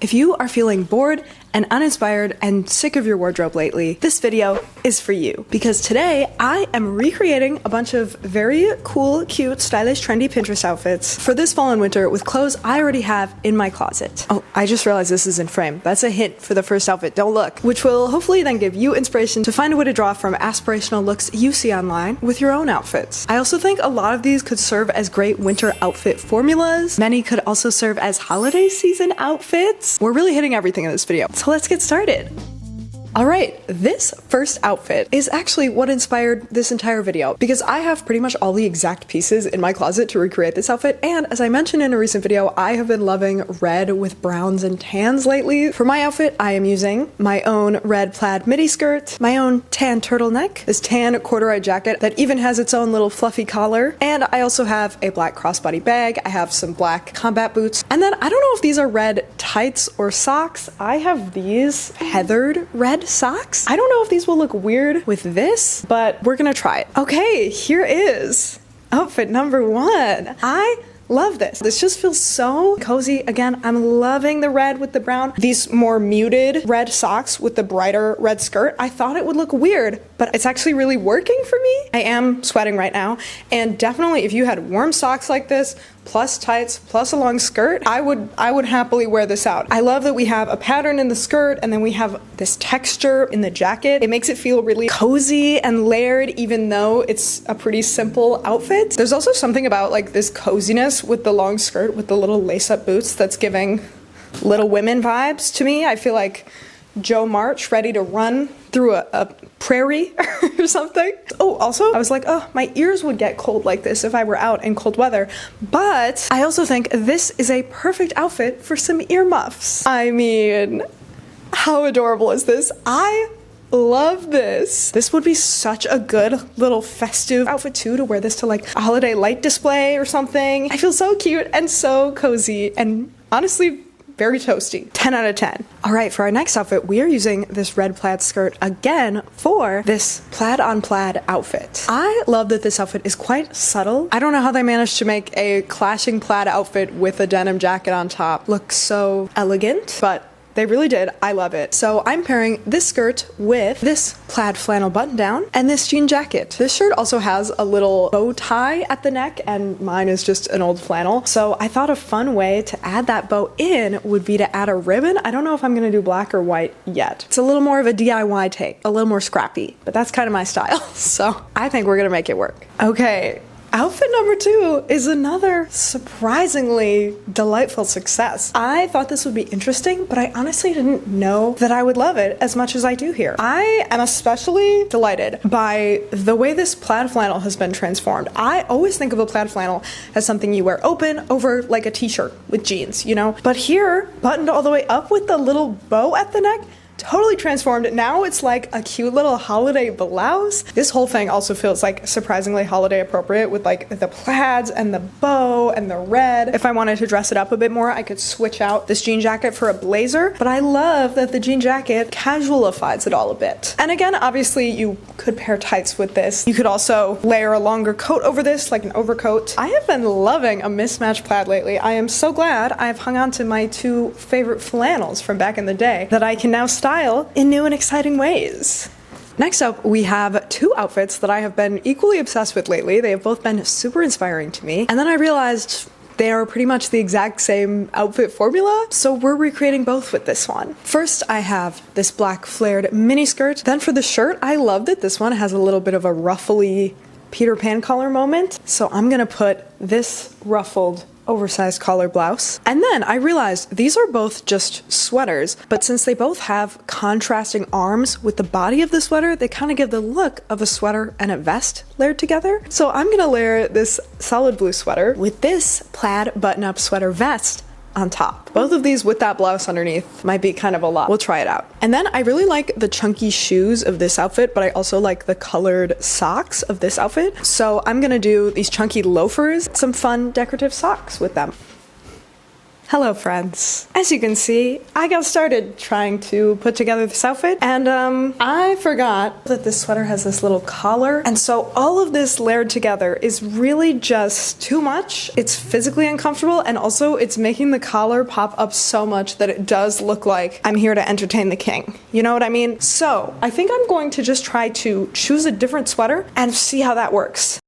If you are feeling bored and uninspired and sick of your wardrobe lately, this video is for you. Because today I am recreating a bunch of very cool, cute, stylish, trendy Pinterest outfits for this fall and winter with clothes I already have in my closet. Oh, I just realized this is in frame. That's a hint for the first outfit, don't look. Which will hopefully then give you inspiration to find a way to draw from aspirational looks you see online with your own outfits. I also think a lot of these could serve as great winter outfit formulas. Many could also serve as holiday season outfits. We're really hitting everything in this video, so let's get started. Alright, this first outfit is actually what inspired this entire video because I have pretty much all the exact pieces in my closet to recreate this outfit, and as I mentioned in a recent video, I have been loving red with browns and tans lately. For my outfit, I am using my own red plaid midi skirt, my own tan turtleneck, this tan corduroy jacket that even has its own little fluffy collar, and I also have a black crossbody bag, I have some black combat boots, and then I don't know if these are red tights or socks. I have these heathered red socks. I don't know if these will look weird with this, but we're gonna try it. Okay, here is outfit number one. I love this. This just feels so cozy. Again, I'm loving the red with the brown. These more muted red socks with the brighter red skirt. I thought it would look weird, but it's actually really working for me. I am sweating right now, and definitely if you had warm socks like this, plus tights, plus a long skirt, I would happily wear this out. I love that we have a pattern in the skirt and then we have this texture in the jacket. It makes it feel really cozy and layered even though it's a pretty simple outfit. There's also something about like this coziness with the long skirt with the little lace-up boots that's giving Little Women vibes to me. I feel like Joe March ready to run through a prairie or something. Oh, also, I was like, oh, my ears would get cold like this if I were out in cold weather. But I also think this is a perfect outfit for some earmuffs. I mean, how adorable is this? I love this. This would be such a good little festive outfit too, to wear this to like a holiday light display or something. I feel so cute and so cozy and honestly very toasty. 10 out of 10. All right, for our next outfit, we are using this red plaid skirt again for this plaid on plaid outfit. I love that this outfit is quite subtle. I don't know how they managed to make a clashing plaid outfit with a denim jacket on top look so elegant, but they really did. I love it. So I'm pairing this skirt with this plaid flannel button down and this jean jacket. This shirt also has a little bow tie at the neck and mine is just an old flannel. So I thought a fun way to add that bow in would be to add a ribbon. I don't know if I'm gonna do black or white yet. It's a little more of a DIY take, a little more scrappy, but that's kind of my style. So I think we're gonna make it work. Okay. Outfit number two is another surprisingly delightful success. I thought this would be interesting, but I honestly didn't know that I would love it as much as I do here. I am especially delighted by the way this plaid flannel has been transformed. I always think of a plaid flannel as something you wear open over like a t-shirt with jeans, you know? But here, buttoned all the way up with the little bow at the neck, totally transformed. Now it's like a cute little holiday blouse. This whole thing also feels like surprisingly holiday appropriate with like the plaids and the bow and the red. If I wanted to dress it up a bit more, I could switch out this jean jacket for a blazer, but I love that the jean jacket casualifies it all a bit. And again, obviously you could pair tights with this. You could also layer a longer coat over this, like an overcoat. I have been loving a mismatched plaid lately. I am so glad I've hung on to my two favorite flannels from back in the day that I can now style in new and exciting ways. Next up, we have two outfits that I have been equally obsessed with lately. They have both been super inspiring to me. And then I realized they are pretty much the exact same outfit formula, so we're recreating both with this one. First, I have this black flared mini skirt. Then for the shirt, I love that this one has a little bit of a ruffly Peter Pan collar moment. So I'm gonna put this ruffled oversized collar blouse. And then I realized these are both just sweaters, but since they both have contrasting arms with the body of the sweater, they kind of give the look of a sweater and a vest layered together. So I'm gonna layer this solid blue sweater with this plaid button-up sweater vest on top. Both of these with that blouse underneath might be kind of a lot. We'll try it out. And then I really like the chunky shoes of this outfit, but I also like the colored socks of this outfit. So I'm gonna do these chunky loafers, some fun decorative socks with them. Hello friends. As you can see, I got started trying to put together this outfit and I forgot that this sweater has this little collar, and so all of this layered together is really just too much. It's physically uncomfortable, and also it's making the collar pop up so much that it does look like I'm here to entertain the king. You know what I mean? So I think I'm going to just try to choose a different sweater and see how that works.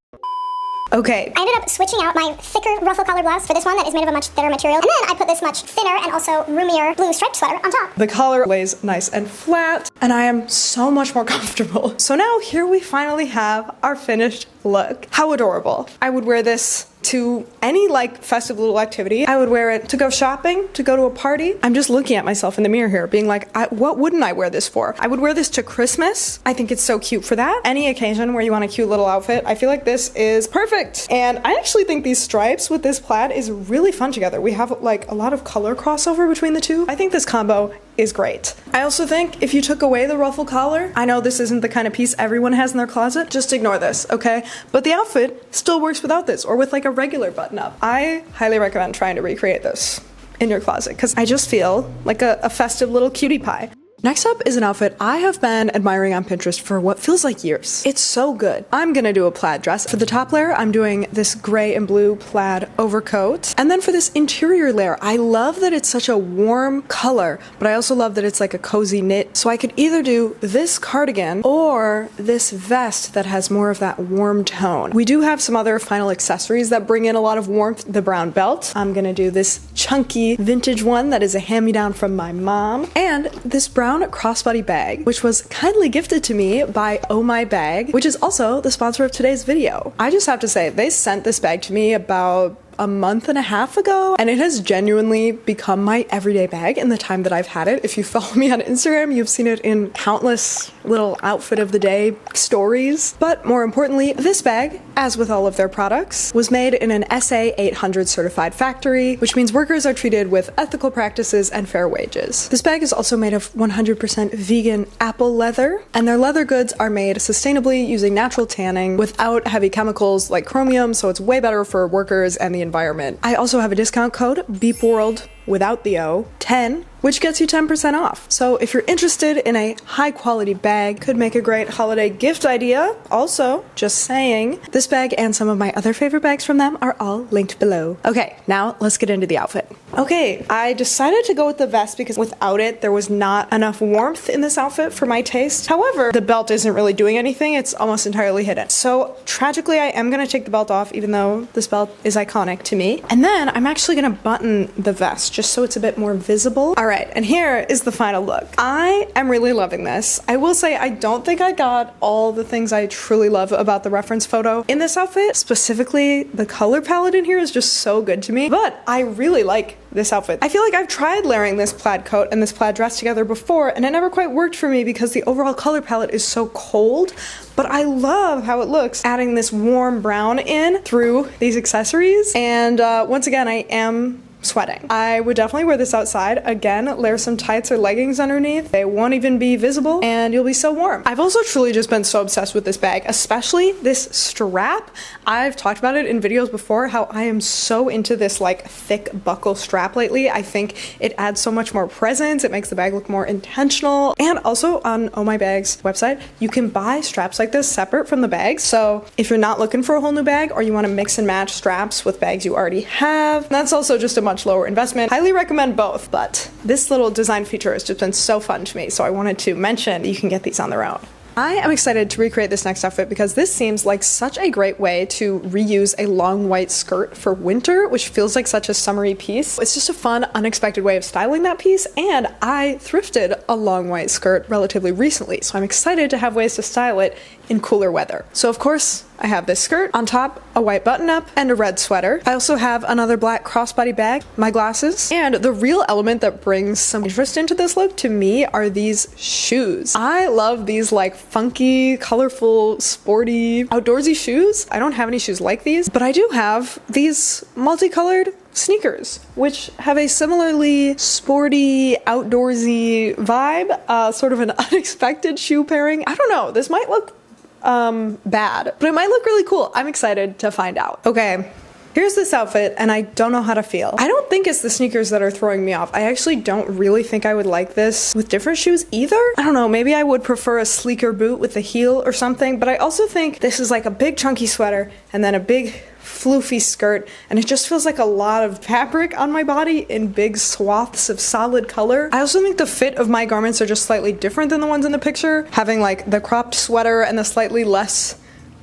Okay. I ended up switching out my thicker ruffle collar blouse for this one that is made of a much thinner material, and then I put this much thinner and also roomier blue striped sweater on top. The collar lays nice and flat, and I am so much more comfortable. So now here we finally have our finished look. How adorable. I would wear this to any like festive little activity. I would wear it to go shopping, to go to a party. I'm just looking at myself in the mirror here being like, what wouldn't I wear this for? I would wear this to Christmas. I think it's so cute for that. Any occasion where you want a cute little outfit, I feel like this is perfect. And I actually think these stripes with this plaid is really fun together. We have like a lot of color crossover between the two. I think this combo is great. I also think if you took away the ruffle collar, I know this isn't the kind of piece everyone has in their closet, just ignore this, okay? But the outfit still works without this, or with like a regular button up. I highly recommend trying to recreate this in your closet because I just feel like a festive little cutie pie. Next up is an outfit I have been admiring on Pinterest for what feels like years. It's so good. I'm gonna do a plaid dress. For the top layer, I'm doing this gray and blue plaid overcoat. And then for this interior layer, I love that it's such a warm color, but I also love that it's like a cozy knit. So I could either do this cardigan or this vest that has more of that warm tone. We do have some other final accessories that bring in a lot of warmth. The brown belt. I'm gonna do this chunky vintage one that is a hand-me-down from my mom. And this brown crossbody bag, which was kindly gifted to me by Oh My Bag, which is also the sponsor of today's video. I just have to say, they sent this bag to me about a month and a half ago, and it has genuinely become my everyday bag in the time that I've had it. If you follow me on Instagram, you've seen it in countless little outfit of the day stories. But more importantly, this bag, as with all of their products, was made in an SA 800 certified factory, which means workers are treated with ethical practices and fair wages. This bag is also made of 100% vegan apple leather, and their leather goods are made sustainably using natural tanning without heavy chemicals like chromium, so it's way better for workers and the environment. I also have a discount code, BEEPWORLD, without the O, 10, which gets you 10% off. So if you're interested in a high quality bag, could make a great holiday gift idea. Also, just saying, this bag and some of my other favorite bags from them are all linked below. Okay, now let's get into the outfit. Okay, I decided to go with the vest because without it, there was not enough warmth in this outfit for my taste. However, the belt isn't really doing anything. It's almost entirely hidden. So tragically, I am gonna take the belt off, even though this belt is iconic to me. And then I'm actually gonna button the vest just so it's a bit more visible. All right, and here is the final look. I am really loving this. I will say I don't think I got all the things I truly love about the reference photo in this outfit. Specifically, the color palette in here is just so good to me, but I really like this outfit. I feel like I've tried layering this plaid coat and this plaid dress together before, and it never quite worked for me because the overall color palette is so cold, but I love how it looks adding this warm brown in through these accessories. And once again, I am sweating. I would definitely wear this outside. Again, layer some tights or leggings underneath. They won't even be visible and you'll be so warm. I've also truly just been so obsessed with this bag, especially this strap. I've talked about it in videos before, how I am so into this like thick buckle strap lately. I think it adds so much more presence. It makes the bag look more intentional. And also on Oh My Bag's website, you can buy straps like this separate from the bag. So if you're not looking for a whole new bag or you want to mix and match straps with bags you already have, that's also just a much lower investment. Highly recommend both, but this little design feature has just been so fun to me, so I wanted to mention that you can get these on their own. I am excited to recreate this next outfit because this seems like such a great way to reuse a long white skirt for winter, which feels like such a summery piece. It's just a fun, unexpected way of styling that piece, and I thrifted a long white skirt relatively recently, so I'm excited to have ways to style it in cooler weather. So of course, I have this skirt, on top a white button-up, and a red sweater. I also have another black crossbody bag, my glasses, and the real element that brings some interest into this look to me are these shoes. I love these like funky, colorful, sporty, outdoorsy shoes. I don't have any shoes like these, but I do have these multicolored sneakers, which have a similarly sporty, outdoorsy vibe, sort of an unexpected shoe pairing. I don't know, this might look bad, but it might look really cool. I'm excited to find out. Okay, Here's this outfit, and I don't know how to feel. I don't think it's the sneakers that are throwing me off. I actually don't really think I would like this with different shoes either. I don't know, maybe I would prefer a sleeker boot with a heel or something, but I also think this is like a big chunky sweater and then a big floofy skirt, and it just feels like a lot of fabric on my body in big swaths of solid color. I also think the fit of my garments are just slightly different than the ones in the picture. Having like the cropped sweater and the slightly less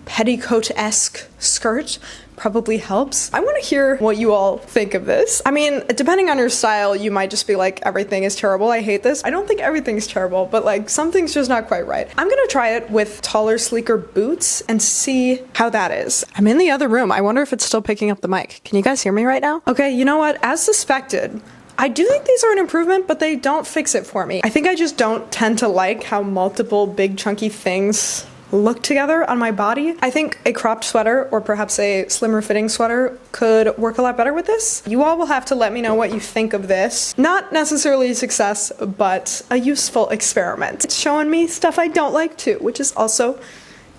petticoat-esque skirt probably helps. I want to hear what you all think of this. I mean, depending on your style, you might just be like, everything is terrible, I hate this. I don't think everything's terrible, but like something's just not quite right. I'm gonna try it with taller, sleeker boots and see how that is. I'm in the other room. I wonder if it's still picking up the mic. Can you guys hear me right now? Okay, you know what? As suspected, I do think these are an improvement, but they don't fix it for me. I think I just don't tend to like how multiple big chunky things look together on my body. I think a cropped sweater or perhaps a slimmer fitting sweater could work a lot better with this. You all will have to let me know what you think of this. Not necessarily a success, but a useful experiment. It's showing me stuff I don't like too, which is also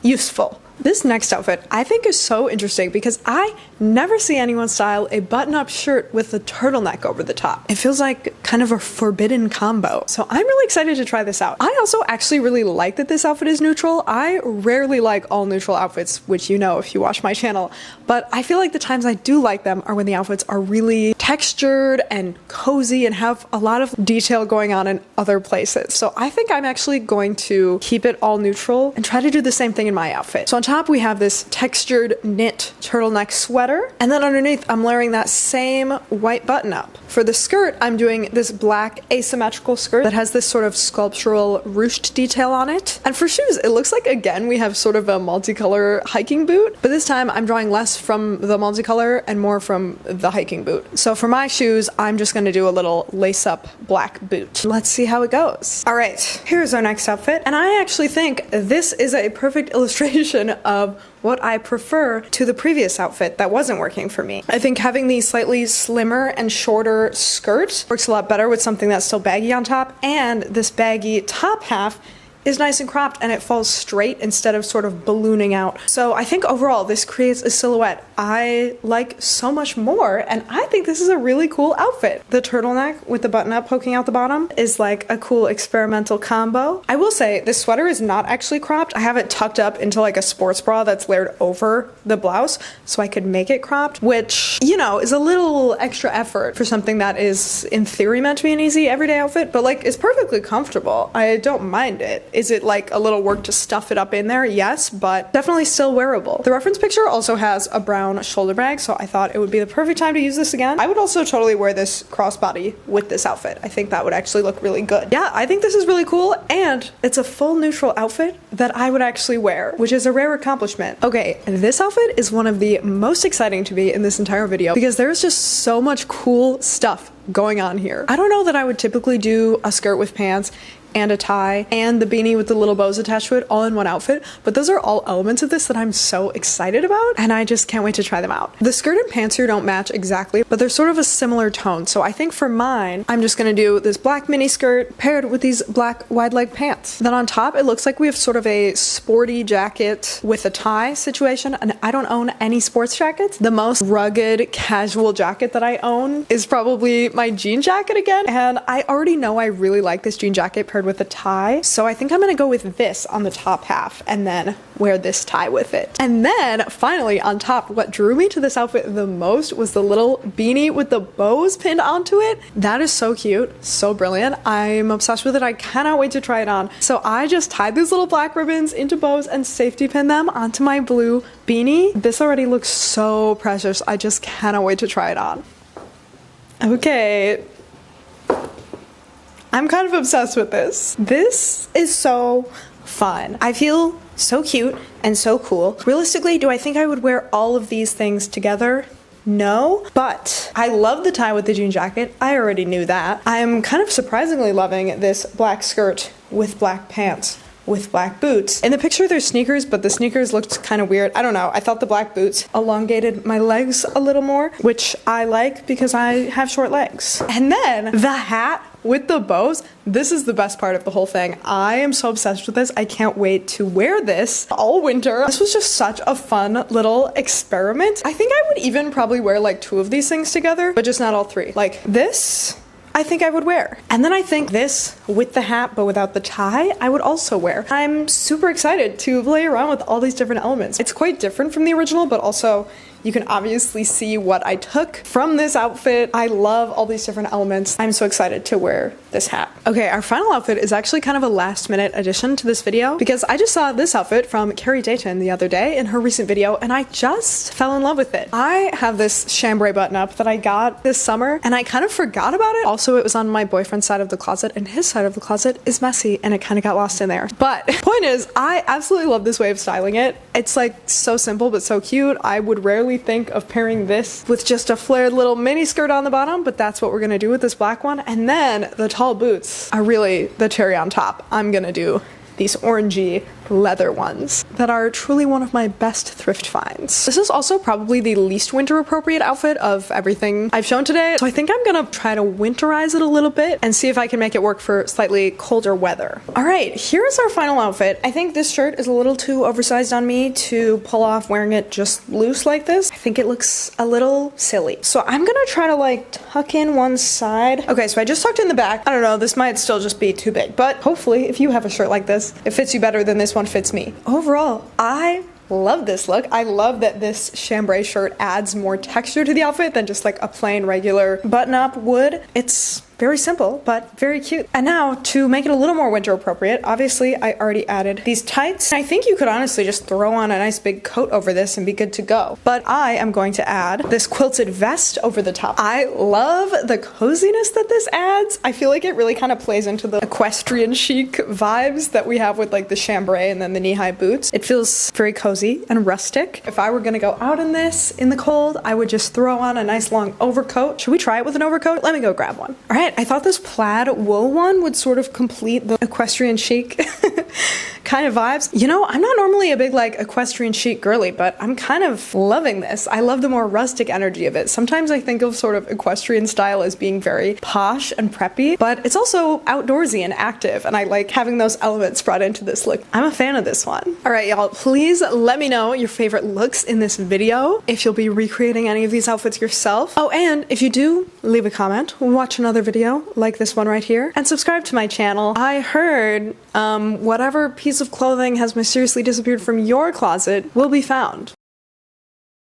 useful. This next outfit I think is so interesting because I never see anyone style a button-up shirt with a turtleneck over the top. It feels like kind of a forbidden combo. So I'm really excited to try this out. I also actually really like that this outfit is neutral. I rarely like all neutral outfits, which you know if you watch my channel, but I feel like the times I do like them are when the outfits are really textured and cozy and have a lot of detail going on in other places. So I think I'm actually going to keep it all neutral and try to do the same thing in my outfit. So on top we have this textured knit turtleneck sweater, and then underneath I'm layering that same white button up. For the skirt, I'm doing this black asymmetrical skirt that has this sort of sculptural ruched detail on it. And for shoes, it looks like again we have sort of a multicolor hiking boot, but this time I'm drawing less from the multicolor and more from the hiking boot. So for my shoes, I'm just gonna do a little lace-up black boot. Let's see how it goes. All right, here's our next outfit, and I actually think this is a perfect illustration of what I prefer to the previous outfit that wasn't working for me. I think having the slightly slimmer and shorter skirt works a lot better with something that's still baggy on top, and this baggy top half is nice and cropped and it falls straight instead of sort of ballooning out. So I think overall this creates a silhouette I like so much more, and I think this is a really cool outfit. The turtleneck with the button up poking out the bottom is like a cool experimental combo. I will say this sweater is not actually cropped. I have it tucked up into like a sports bra that's layered over the blouse so I could make it cropped, which, you know, is a little extra effort for something that is in theory meant to be an easy everyday outfit, but like it's perfectly comfortable. I don't mind it. Is it like a little work to stuff it up in there? Yes, but definitely still wearable. The reference picture also has a brown shoulder bag, so I thought it would be the perfect time to use this again. I would also totally wear this crossbody with this outfit. I think that would actually look really good. Yeah, I think this is really cool, and it's a full neutral outfit that I would actually wear, which is a rare accomplishment. Okay, this outfit is one of the most exciting to me in this entire video because there's just so much cool stuff going on here. I don't know that I would typically do a skirt with pants and a tie and the beanie with the little bows attached to it all in one outfit, but those are all elements of this that I'm so excited about, and I just can't wait to try them out. The skirt and pants here don't match exactly, but they're sort of a similar tone, so I think for mine, I'm just gonna do this black mini skirt paired with these black wide leg pants. Then on top, it looks like we have sort of a sporty jacket with a tie situation, and I don't own any sports jackets. The most rugged, casual jacket that I own is probably my jean jacket again, and I already know I really like this jean jacket paired with a tie, so I think I'm gonna go with this on the top half and then wear this tie with it. And then finally on top, what drew me to this outfit the most was the little beanie with the bows pinned onto it. That is so cute, so brilliant. I'm obsessed with it. I cannot wait to try it on. So I just tied these little black ribbons into bows and safety pinned them onto my blue beanie. This already looks so precious. I just cannot wait to try it on. Okay, I'm kind of obsessed with this. This is so fun. I feel so cute and so cool. Realistically, do I think I would wear all of these things together? No, but I love the tie with the jean jacket. I already knew that. I'm kind of surprisingly loving this black skirt with black pants with black boots. In the picture there's sneakers, but the sneakers looked kind of weird. I don't know. I thought the black boots elongated my legs a little more, which I like because I have short legs. And then the hat with the bows. This is the best part of the whole thing. I am so obsessed with this. I can't wait to wear this all winter. This was just such a fun little experiment. I think I would even probably wear like 2 of these things together, but just not all 3. Like this, I think I would wear. And then I think this with the hat but without the tie, I would also wear. I'm super excited to play around with all these different elements. It's quite different from the original, but also you can obviously see what I took from this outfit. I love all these different elements. I'm so excited to wear this hat. Okay, our final outfit is actually kind of a last minute addition to this video because I just saw this outfit from Carrie Dayton the other day in her recent video and I just fell in love with it. I have this chambray button up that I got this summer and I kind of forgot about it. Also, it was on my boyfriend's side of the closet and his side of the closet is messy and it kind of got lost in there. But point is, I absolutely love this way of styling it. It's like so simple but so cute. I would rarely think of pairing this with just a flared little mini skirt on the bottom, but that's what we're gonna do with this black one. And then the tall boots are really the cherry on top. I'm gonna do these orangey leather ones that are truly one of my best thrift finds. This is also probably the least winter appropriate outfit of everything I've shown today, so I think I'm gonna try to winterize it a little bit and see if I can make it work for slightly colder weather. All right, here's our final outfit. I think this shirt is a little too oversized on me to pull off wearing it just loose like this. I think it looks a little silly. So I'm gonna try to like tuck in one side. Okay, so I just tucked in the back. I don't know, this might still just be too big, but hopefully if you have a shirt like this, it fits you better than this one fits me. Overall, I love this look. I love that this chambray shirt adds more texture to the outfit than just like a plain regular button-up would. It's very simple, but very cute. And now to make it a little more winter appropriate, obviously I already added these tights. I think you could honestly just throw on a nice big coat over this and be good to go. But I am going to add this quilted vest over the top. I love the coziness that this adds. I feel like it really kind of plays into the equestrian chic vibes that we have with like the chambray and then the knee-high boots. It feels very cozy and rustic. If I were gonna go out in this in the cold, I would just throw on a nice long overcoat. Should we try it with an overcoat? Let me go grab one. All right. I thought this plaid wool one would sort of complete the equestrian chic kind of vibes. You know, I'm not normally a big like equestrian chic girly, but I'm kind of loving this. I love the more rustic energy of it. Sometimes I think of sort of equestrian style as being very posh and preppy, but it's also outdoorsy and active, and I like having those elements brought into this look. I'm a fan of this one. All right, y'all, please let me know your favorite looks in this video, if you'll be recreating any of these outfits yourself. Oh, and if you do, leave a comment, watch another video like this one right here, and subscribe to my channel. I heard whatever piece of clothing has mysteriously disappeared from your closet will be found